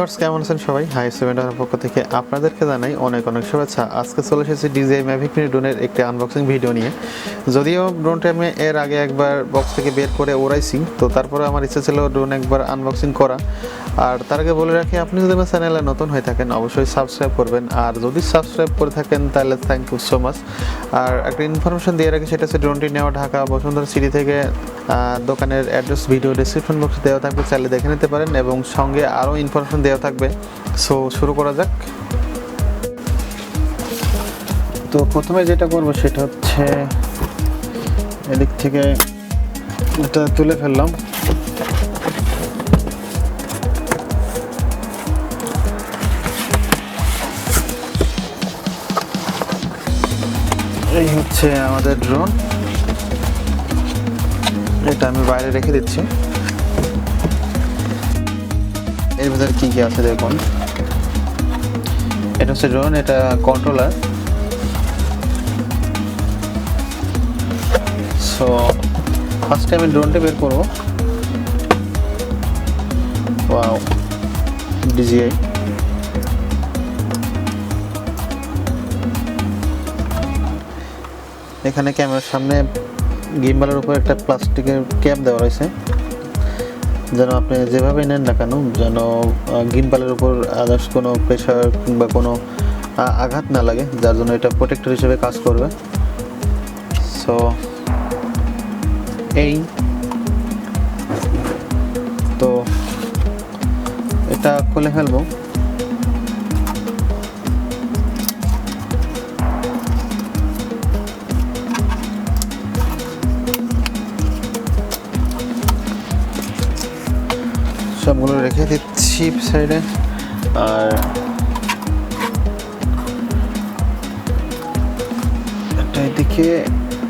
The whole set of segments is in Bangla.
ভিউয়ার্স কেমন আছেন সবাই? হাই সেভেন্টার পক্ষ থেকে আপনাদেরকে জানাই অনেক অনেক শুভেচ্ছা। আজকে চলে এসেছি ডিজি ম্যাভিক মিনি ড্রোনের একটি আনবক্সিং ভিডিও নিয়ে। যদিও ড্রোনটা আমি এর আগে একবার বক্স থেকে বের করে ওড়াইছি, তো তারপরে আমার ইচ্ছা ছিল ড্রোন একবার আনবক্সিং করা। আর তার আগে বলে রাখি, আপনি যদি আমার চ্যানেলে নতুন হয়ে থাকেন অবশ্যই সাবস্ক্রাইব করবেন, আর যদি সাবস্ক্রাইব করে থাকেন তাহলে থ্যাংক ইউ সো মাচ। আর একটা ইনফরমেশন দিয়ে রাখি, সেটা হচ্ছে ড্রোনটি নেওয়া ঢাকা বসুন্ধরা সিটি থেকে। দোকানের অ্যাড্রেস ভিডিও ডেসক্রিপশন বক্সে দেওয়া থাকবে, চাইলে দেখে নিতে পারেন, এবং সঙ্গে আরও ইনফরমেশন দেওয়া থাকবে। সো শুরু করা যাক। তো প্রথমে যেটা করব সেটা হচ্ছে এদিক থেকে এটা তুলে ফেললাম। এই হচ্ছে আমাদের ড্রোন, এটা আমি বাইরে রেখে দিচ্ছি। এর ভিতরে কি কি আছে দেখুন। এটা হচ্ছে ড্রোন, এটা কন্ট্রোলার। সো ফার্স্টে আমি ড্রোনটা বের করবো। Wow, DJI. এখানে ক্যামেরার সামনে গিম্বালের উপর একটা প্লাস্টিকের ক্যাপ দেওয়া রয়েছে, যেন আপনি যেভাবে নেন না কেন যেন গিম্বালের উপর আদার্স কোনো প্রেশার কিংবা কোনো আঘাত না লাগে, যার জন্য এটা প্রোটেক্টর হিসেবে কাজ করবে। সো এই তো এটা খুলে ফেলবো। সবগুলো রেখে দিচ্ছি সাইডে। আর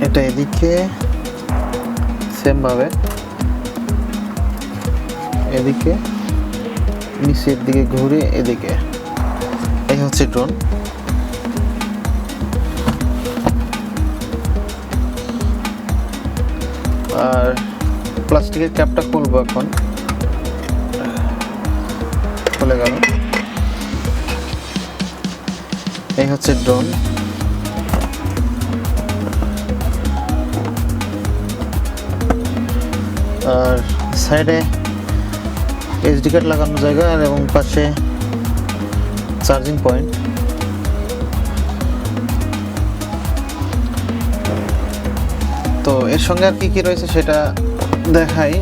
এটা এদিকে সেমভাবে, এদিকে নিচের দিকে ঘুরে এদিকে। এই হচ্ছে ড্রোন। আর প্লাস্টিকের ক্যাপটা খুলবো এখন। খুলে গেল। এই হচ্ছে ড্রোন। আর সাইডে এসডি কার্ড লাগানোর জায়গা, আর এবং পাশে চার্জিং পয়েন্ট। তো এর সঙ্গে আর কি কি রয়েছে সেটা দেখাই।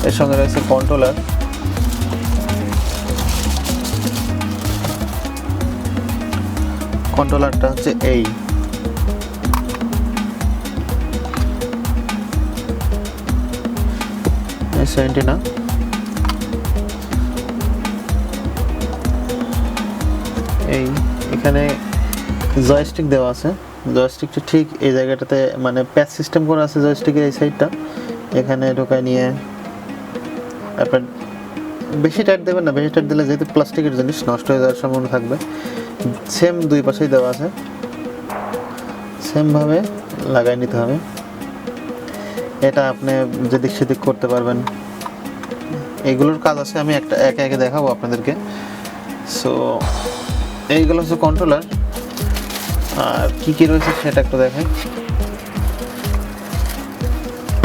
এর সঙ্গে রয়েছে কন্ট্রোলার। কন্ট্রোলারটা হচ্ছে এই S70 এই এখানে জয়স্টিক দেওয়া আছে। জয়স্টিকটা ঠিক এই জায়গাটাতে, মানে প্যাচ সিস্টেম করা আছে জয়স্টিকের এই সাইডটা। এখানে ঢোকায় নিয়ে আপনার বেশি টাইট দেবেন না, বেশি টাইট দিলে যেহেতু প্লাস্টিকের জিনিস নষ্ট হয়ে যাওয়ার সম্ভাবনা থাকবে। সেম দুই পাশেই দেওয়া আছে, সেমভাবে লাগাই নিতে হবে। এটা আপনি যেদিক সেদিক করতে পারবেন। এইগুলোর কাজ আছে, আমি একটা একে একে দেখাবো আপনাদেরকে। সো এইগুলো হচ্ছে কন্ট্রোলার। আর কি কি রয়েছে সেটা একটু দেখাই।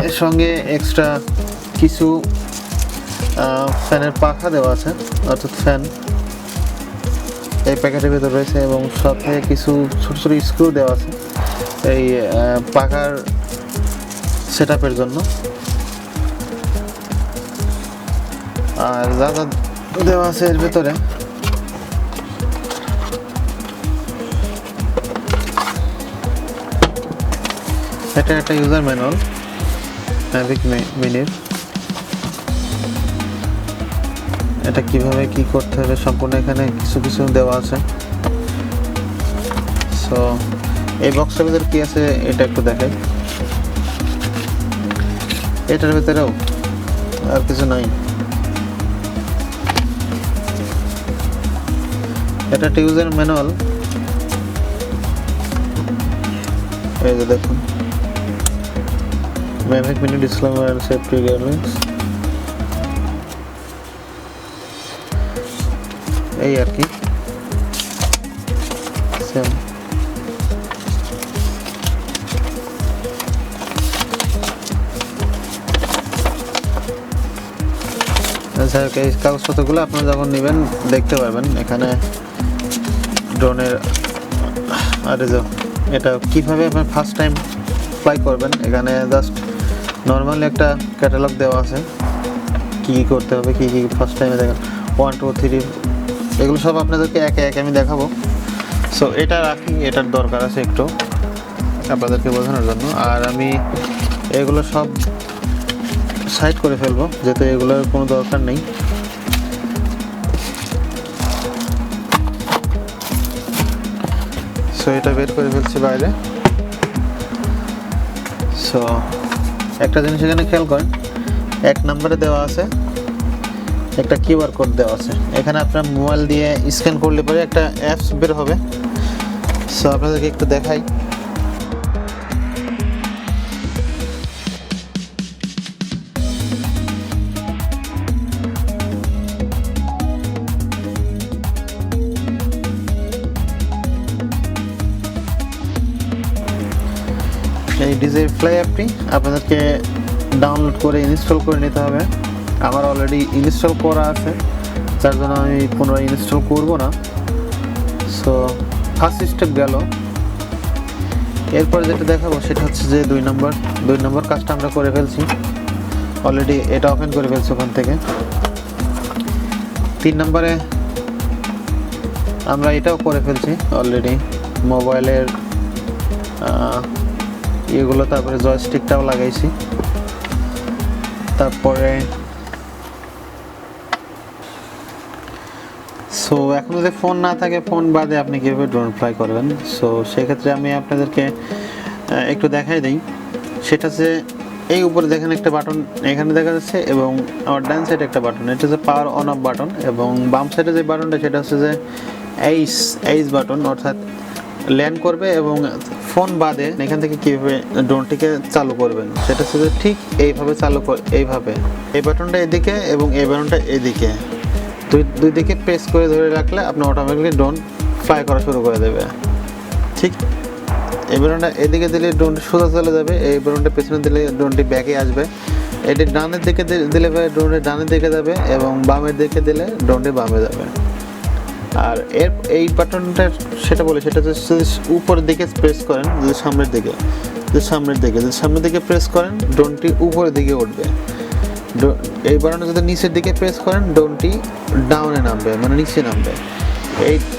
এর সঙ্গে এক্সট্রা কিছু ফ্যানের পাখা দেওয়া আছে, অর্থাৎ ফ্যান এই প্যাকেটের ভেতর রয়েছে, এবং সাথে কিছু ছোট ছোট স্ক্রু দেওয়া আছে এই পাখার সেটআপের জন্য। আর যা যা দেওয়া আছে এর ভেতরে, এটা একটা ইউজার ম্যানুয়াল ম্যাভিক মিনির। এটা কিভাবে কি করতে হবে সম্পূর্ণ এখানে কিছু কিছু দেওয়া আছে। সো এই বক্সের ভিতরে কি আছে এটা একটু দেখাই। এটার ভিতরেও আর কিছু নাই। এটা একটা ইউজার ম্যানুয়াল। এই যে দেখুন, Mavic Mini disclaimer and safety guidelines. এই আর কি সেম। এই কাগজপত্রগুলো আপনারা যখন নেবেন দেখতে পারবেন এখানে ড্রোনের আর এটা কীভাবে আপনার ফার্স্ট টাইম ফ্লাই করবেন। এখানে জাস্ট নর্মালি একটা ক্যাটালগ দেওয়া আছে, কী কী করতে হবে, কী কী ফার্স্ট টাইমে দেখেন 1 2 3 এগুলো সব আপনাদেরকে একে একে আমি দেখাবো। সো এটা রাখি, এটার দরকার আছে একটু আপনাদেরকে বোঝানোর জন্য। আর আমি এগুলো সব সাইড করে ফেলবো যেহেতু এগুলোর কোনো দরকার নেই। সো এটা বের করে ফেলছি বাইরে। সো একটা জিনিস এখানে খেয়াল করেন, 1 নম্বরে দেওয়া আছে একটা কিউআর কোড দেওয়া আছে। এখানে আপনার মোবাইল দিয়ে স্ক্যান করলে পরে একটা অ্যাপস বের হবে। সো আপনাদেরকে একটু দেখাই। এই ডিজি ফ্লাই অ্যাপটি আপনাদেরকে ডাউনলোড করে ইনস্টল করে নিতে হবে। আমার অলরেডি ইনস্টল করা আছে, যার জন্য আমি পুনরায় ইনস্টল করব না। সো ফার্স্ট স্টেপ গেল। এরপরে যেটা দেখাবো সেটা হচ্ছে যে 2 নম্বর কাজটা আমরা করে ফেলছি অলরেডি, এটা ওপেন করে ফেলছি ওখান থেকে। 3 নম্বরে আমরা এটাও করে ফেলছি অলরেডি, মোবাইলের এগুলো, তারপরে জয়স্টিকটাও লাগাইছি। তারপরে সো এখন যদি ফোন না থাকে, ফোন বাদে আপনি কীভাবে ড্রোন ফ্লাই করবেন, সো সেক্ষেত্রে আমি আপনাদেরকে একটু দেখাই দিই। সেটা হচ্ছে এই উপরে দেখেন একটা বাটন এখানে দেখা যাচ্ছে, এবং আমার ডান সাইডে একটা বাটন, এটা হচ্ছে পাওয়ার অন অফ বাটন, এবং বাম সাইডে যে বাটনটা সেটা হচ্ছে যে এইচ বাটন, অর্থাৎ ল্যান্ড করবে। এবং ফোন বাদে এখান থেকে কীভাবে ড্রোনটিকে চালু করবেন সেটা হচ্ছে যে ঠিক এইভাবে চালু এইভাবে, এই বাটনটা এদিকে এবং এই বাটনটা এদিকে, দুই দিকে প্রেস করে ধরে রাখলে আপনার অটোমেটিকলি ড্রোন ফ্লাই করা শুরু করে দেবে। ঠিক এই বাটনটা এদিকে দিলে ড্রোনটি সোজা চলে যাবে, এই বাটনটা পেছনে দিলে ড্রোনটি ব্যাকে আসবে। এটি ডানের দিকে দিলে ড্রোনটি ডানের দিকে যাবে, এবং বামের দিকে দিলে ড্রোনটি বামে যাবে। আর এই বাটনটা সেটা বলে সেটা হচ্ছে উপরের দিকে প্রেস করেন, যদি সামনের দিকে প্রেস করেন ড্রোনটি উপরের দিকে উঠবে। এই বাটনটা যদি নিচের দিকে প্রেস করেন ড্রোনটি ডাউনে নামবে, মানে নিচে নামবে।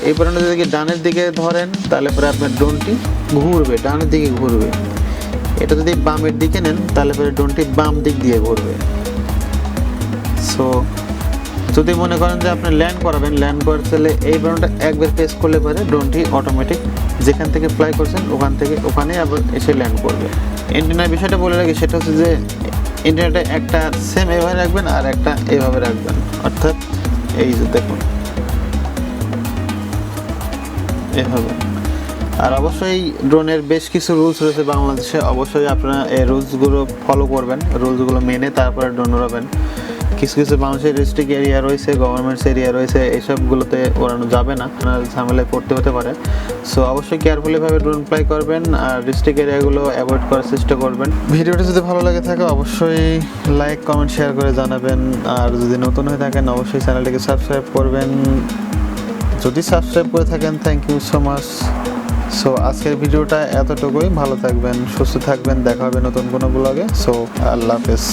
এই বাটনটা যদি ডানের দিকে ধরেন তাহলে পরে আপনার ড্রোনটি ঘুরবে, ডানের দিকে ঘুরবে। এটা যদি বামের দিকে নেন তাহলে পরে ড্রোনটি বাম দিক দিয়ে ঘুরবে। সো যদি মনে করেন যে আপনি ল্যান্ড করার চাইলে এই বাটনটা একবার প্রেস করলে পরে ড্রোনটি অটোমেটিক যেখান থেকে ফ্লাই করছেন ওখানে আবার এসে ল্যান্ড করবে। এন্টেনার বিষয়টা বলে রাখি, সেটা হচ্ছে যে এন্টেনাটা একটা সেম এভাবে রাখবেন আর একটা এভাবে রাখবেন, অর্থাৎ এই যে দেখুন এভাবে। আর অবশ্যই ড্রোনের বেশ কিছু রুলস রয়েছে বাংলাদেশে, অবশ্যই আপনারা এই রুলসগুলো ফলো করবেন, রুলসগুলো মেনে তারপরে ড্রোন উড়াবেন। কিছু মানুষের রেস্ট্রিক্ট এরিয়া রয়েছে, গভর্নমেন্টস এরিয়া রয়েছে, এইসবগুলোতে ওড়ানো যাবে না, আপনার ঝামেলায় পড়তে হতে পারে। সো অবশ্যই কেয়ারফুলিভাবে ড্রোন ফ্লাই করবেন আর রেস্ট্রিক্ট এরিয়াগুলো অ্যাভয়েড করার চেষ্টা করবেন। ভিডিওটি যদি ভালো লাগে থাকে অবশ্যই লাইক কমেন্ট শেয়ার করে জানাবেন। আর যদি নতুন হয়ে থাকেন অবশ্যই চ্যানেলটিকে সাবস্ক্রাইব করবেন। যদি সাবস্ক্রাইব করে থাকেন thank you so much. So আজকের ভিডিওটা এতটুকুই, ভালো থাকবেন, সুস্থ থাকবেন, দেখা হবে নতুন কোনো ব্লগে। সো আল্লাহ হাফেজ।